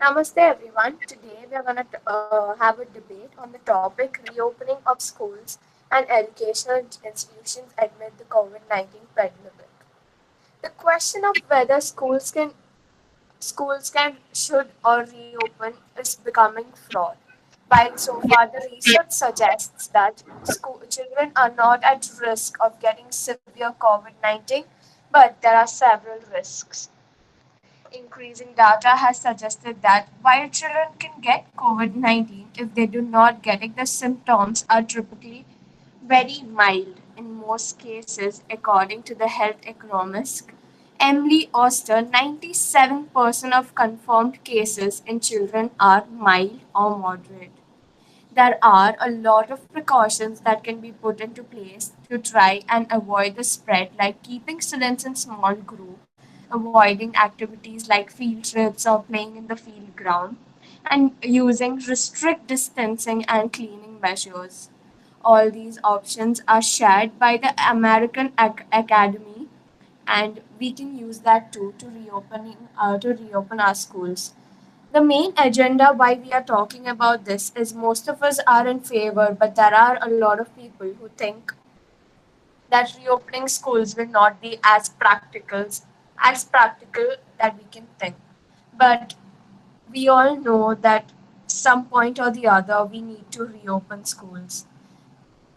Namaste everyone. Today we are going to have a debate on the topic reopening of schools and educational institutions amid the COVID-19 pandemic. The question of whether schools can should or reopen is becoming flawed. While so far the research suggests that children are not at risk of getting severe COVID-19, but there are several risks. Increasing data has suggested that while children can get COVID 19 if they do not get it, the symptoms are typically very mild in most cases, according to the health economist Emily Oster. 97% of confirmed cases in children are mild or moderate. There are a lot of precautions that can be put into place to try and avoid the spread, like keeping students in small groups, avoiding activities like field trips or playing in the field ground, and using strict distancing and cleaning measures. All these options are shared by the American Academy, and we can use that too to reopen our schools. The main agenda why we are talking about this is most of us are in favor, but there are a lot of people who think that reopening schools will not be as practical that we can think. But we all know that some point or the other we need to reopen schools.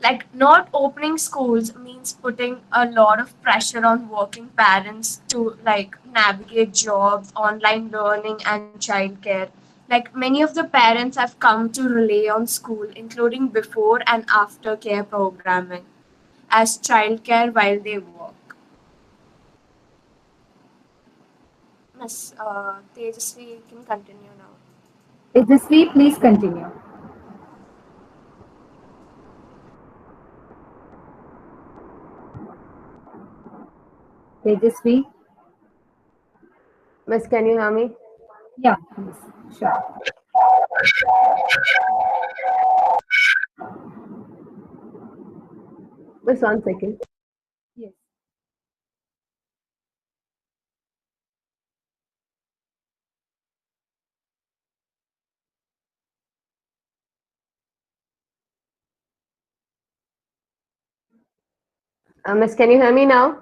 Like not opening schools means putting a lot of pressure on working parents to like navigate jobs, online learning and childcare. Like many of the parents have come to rely on school, including before and after care programming as childcare while they work. Miss Tejasvi can continue now. Tejasvi, please continue. Tejasvi, Miss, can you hear me? yeah, please. Sure. Miss, 1 second. Yes. Miss, can you hear me now?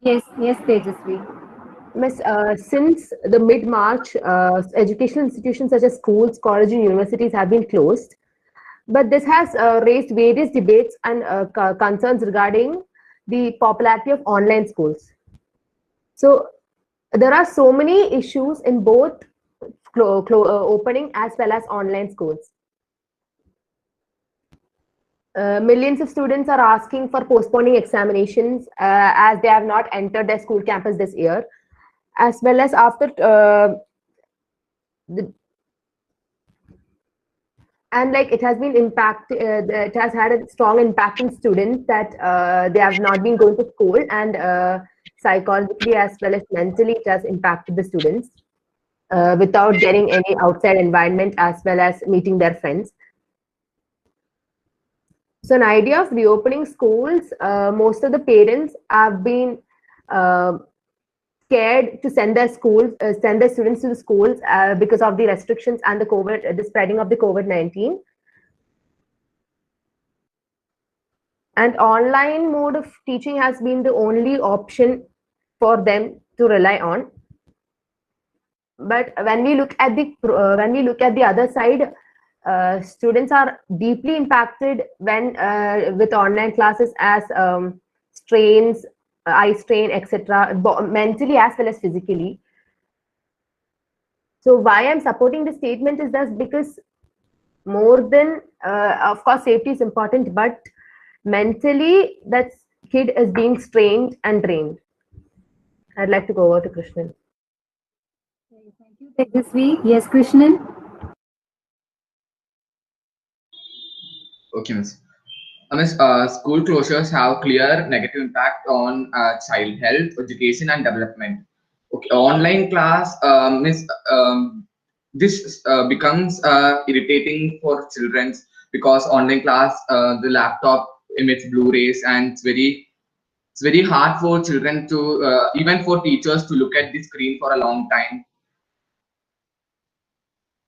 Yes, Tejasvi. Miss, since the mid-March, educational institutions such as schools, colleges, and universities have been closed. But this has raised various debates and concerns regarding the popularity of online schools. So there are so many issues in both opening as well as online schools. Millions of students are asking for postponing examinations as they have not entered their school campus this year, as well as after the, and like it has been it has had a strong impact in students that they have not been going to school, and psychologically as well as mentally it has impacted the students without getting any outside environment as well as meeting their friends. So an idea of reopening schools, most of the parents have been uh, scared to send their students to the schools because of the restrictions and the spreading of the COVID-19. And online mode of teaching has been the only option for them to rely on. But when we look at the other side, students are deeply impacted when with online classes as strains, eye strain, etc., mentally as well as physically. So why I'm supporting the statement is that because more than of course safety is important, but mentally that kid is being strained and drained. I'd like to go over to Krishnan. Okay, thank you, Tejasvi. Yes, Krishnan. Okay, Miss. School closures have clear negative impact on child health, education, and development. Okay, online class, Miss, this becomes irritating for children because online class, the laptop emits blue rays, and it's very hard for children to even for teachers to look at the screen for a long time.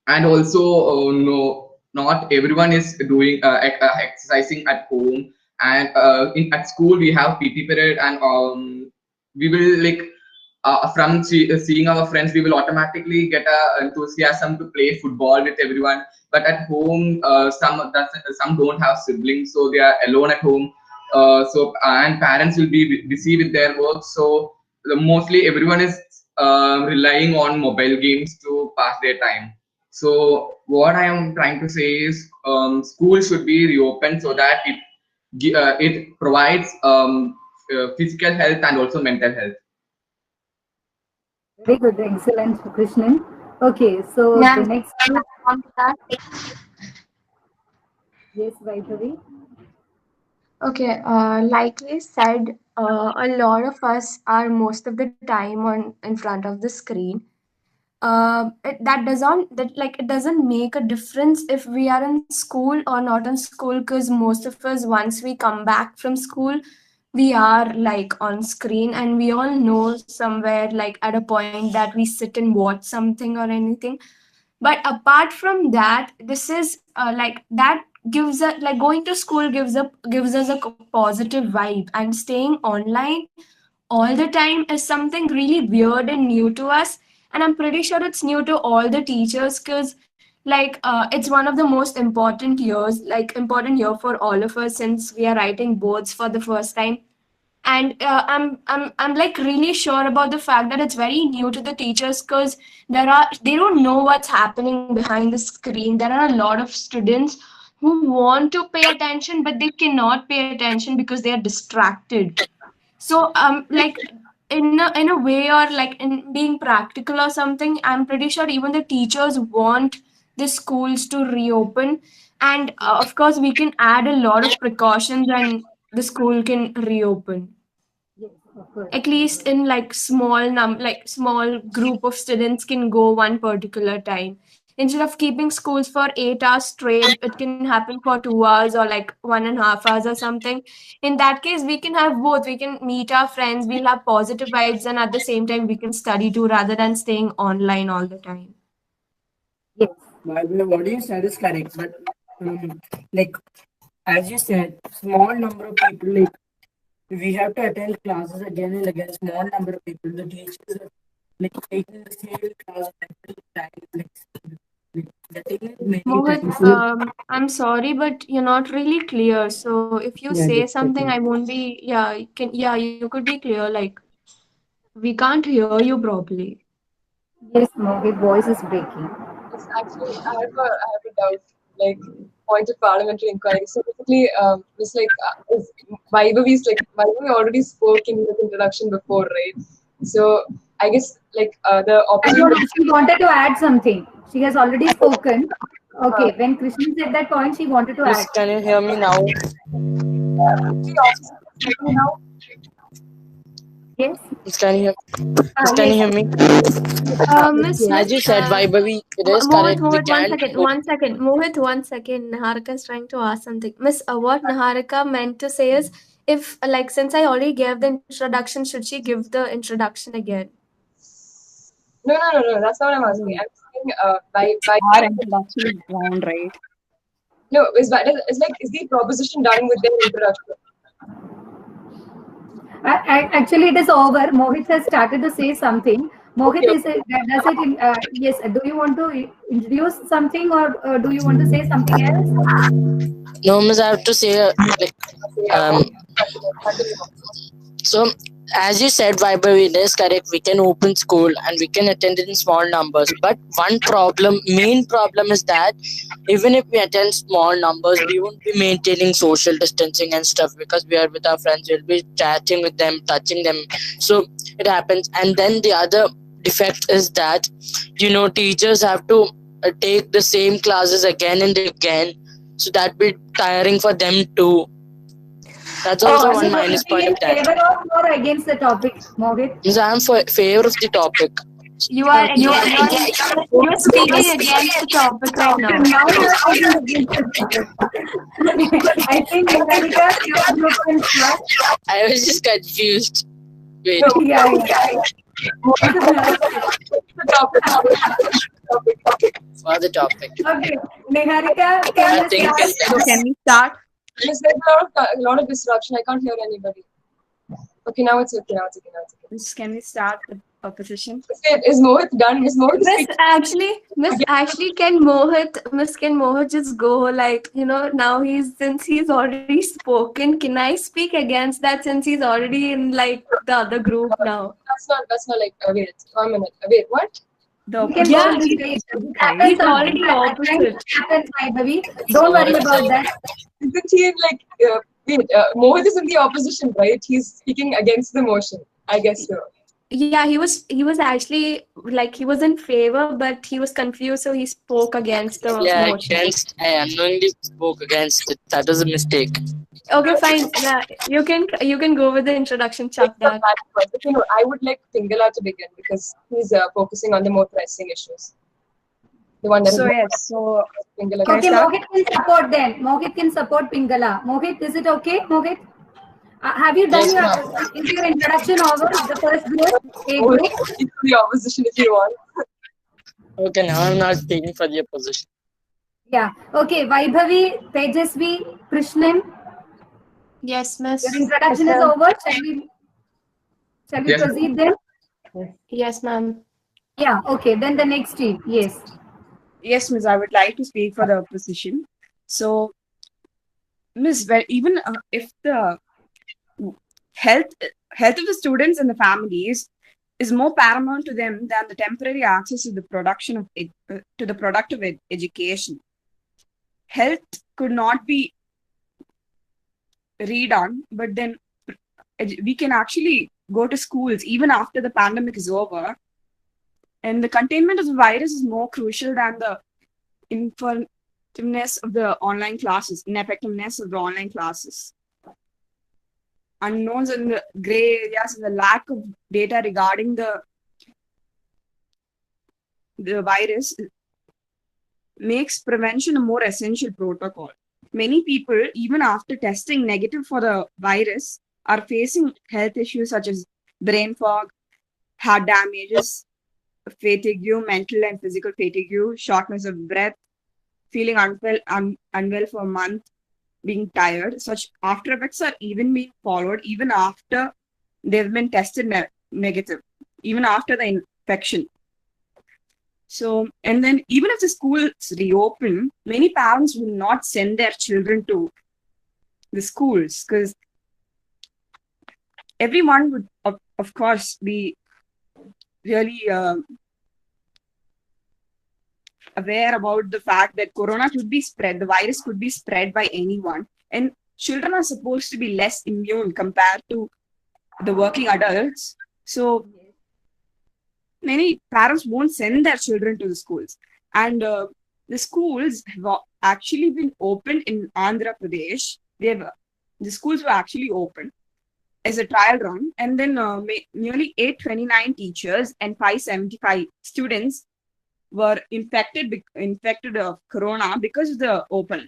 and also no, not everyone is doing exercising at home, and at school we have PT period, and we will like from seeing our friends we will automatically get a enthusiasm to play football with everyone. But at home some don't have siblings, so they are alone at home. And parents will be busy with their work, so mostly everyone is relying on mobile games to pass their time. So what I am trying to say is, school should be reopened so that it provides physical health and also mental health. Very good, excellent, Krishnan. Okay, so the Ma'am, next, can I add on to that? yes, Vaishnavi. Okay, like we said, a lot of us are most of the time on in front of the screen. It doesn't make a difference if we are in school or not in school, because most of us, once we come back from school, we are like on screen, and we all know somewhere like at a point that we sit and watch something or anything. But apart from that, this is like that gives a like going to school gives us a positive vibe, and staying online all the time is something really weird and new to us. And I'm pretty sure it's new to all the teachers, because it's one of the most important years, like important year for all of us, since we are writing boards for the first time. And I'm like really sure about the fact that it's very new to the teachers, because they don't know what's happening behind the screen. There are a lot of students who want to pay attention, but they cannot pay attention because they are distracted. So in a way, or like in being practical or something, I'm pretty sure even the teachers want the schools to reopen. And of course we can add a lot of precautions, and the school can reopen, Yes, of course. at least in like small group of students can go one particular time. Instead of keeping schools for 8 hours straight, it can happen for 2 hours or like 1.5 hours or something. In that case, we can have both. We can meet our friends, we'll have positive vibes, and at the same time we can study too, rather than staying online all the time. Yes, What you said is correct, but like as you said, small number of people, like we have to attend classes again and again. Small number of people, the teachers are like taking the same class every time, like they're taking it many Mohit, times. So I'm sorry, but you're not really clear. So if you yeah, say just something, I checking. won't be. Yeah, you could be clear. Like we can't hear you properly. yes, Mohit, voice is breaking. It's actually, I have a doubt, like point of parliamentary inquiry. So basically, it's like Vaibhavi already spoke in the introduction before, right? So I guess like the No, opposition. no, she wanted to add something. She has already spoken. Okay, when Krishnan said that point, she wanted to add. Miss, can you hear me now? The opposition is ready now. Yes. Miss, can you hear? Miss, can you Yes. hear me? Miss, As you said, Vaibhavi, it is Mohit, correct. We Mohit, can't. one second. Mohit, 1 second. Niharika is trying to ask something. Miss, what Niharika meant to say is, if like since I already gave the introduction, should she give the introduction again? No. That's not what I'm asking. I'm saying by Our introduction is wrong, right? no, is the proposition done with their introduction? Actually, it is over. Mohit has started to say something. Mohit, Okay. does it, yes, do you want to introduce something, or do you want to say something else? No, Miss, I have to say, so as you said, Vaibhavi, it is correct. We can open school and we can attend in small numbers. But main problem is that even if we attend small numbers, we won't be maintaining social distancing and stuff, because we are with our friends. We'll be chatting with them, touching them. So it happens. And then the other defect is that, teachers have to take the same classes again and again. So that be tiring for them too. That's also one minus point of that. In favor of or against the topic, Mohit? So I'm for favor of the topic. You're speaking against the topic right now. Now you are speaking against the topic. I think Niharika, you can start. I was just confused. Wait. Yeah. The topic. for the topic. Okay, Niharika, I can you think start? So can we start? There's a lot of disruption. I can't hear anybody. Okay, now it's okay. Now it's okay. Now it's okay. Miss, can we start the opposition? Is Mohit done? Is Mohit Miss Ashley, can Mohit just go, like, now since he's already spoken, can I speak against that since he's already in like the other group now? That's not like, wait, 1 minute. Wait, what? The You can Yeah, go this way. It happens he's already sometimes. opposite. It happens, Vaibhavi. Don't worry about that. Isn't he in like, wait, Mohit is in the opposition, right? He's speaking against the motion. I guess so. Yeah, he was actually like he was in favor, but he was confused, so he spoke against the Yeah, motion. I unknowingly spoke against it. That was a mistake. Okay, fine. Yeah, you can go with the introduction, Chuck. That. But, I would like Pingala to begin because he's focusing on the more pressing issues. The one that so is yes, so Pingala. Can I Okay, start? Mohit can support them. Mohit can support Pingala. Mohit, is it okay, Mohit? Have you done your introduction over the first group? A Or group? speak to the opposition if you want. Okay, now I'm not speaking for the opposition. Yeah. Okay, Vaibhavi, Tejasvi, Krishnan, Yes, miss. your introduction is over. Shall we Yes. proceed then? Yes, ma'am. Yeah. Okay. Then the next team. Yes. yes, Miss, I would like to speak for the opposition. So, Miss, well, even if the health of the students and the families is more paramount to them than the temporary access to the product of education. Health could not be redone, but then we can actually go to schools even after the pandemic is over. And the containment of the virus is more crucial than the ineffectiveness of the online classes. Unknowns and the gray areas and the lack of data regarding the virus makes prevention a more essential protocol. Many people, even after testing negative for the virus, are facing health issues such as brain fog, heart damages, fatigue, mental and physical fatigue, shortness of breath, feeling unwell for a month, being tired. Such after effects are even being followed even after they've been tested negative, even after the infection. So, and then even if the schools reopen, many parents will not send their children to the schools because everyone would, of course, be really aware about the fact that corona could be spread, the virus could be spread by anyone. And children are supposed to be less immune compared to the working adults. So many parents won't send their children to the schools. And the schools have actually been opened in Andhra Pradesh. The schools were actually open as a trial run. And then nearly 829 teachers and 575 students were infected of corona because of the open.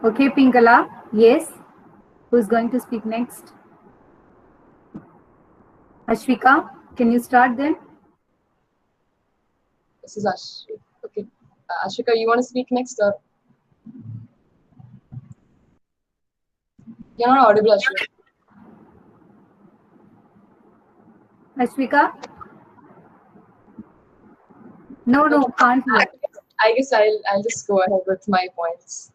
Okay, Pingala. Yes. Who's going to speak next? Ashwika, can you start then? This is Ashwika. Okay. Ashwika, you want to speak next or? You're not audible, Ashwika. Ashwika? No, can't hear. I guess I'll just go ahead with my points.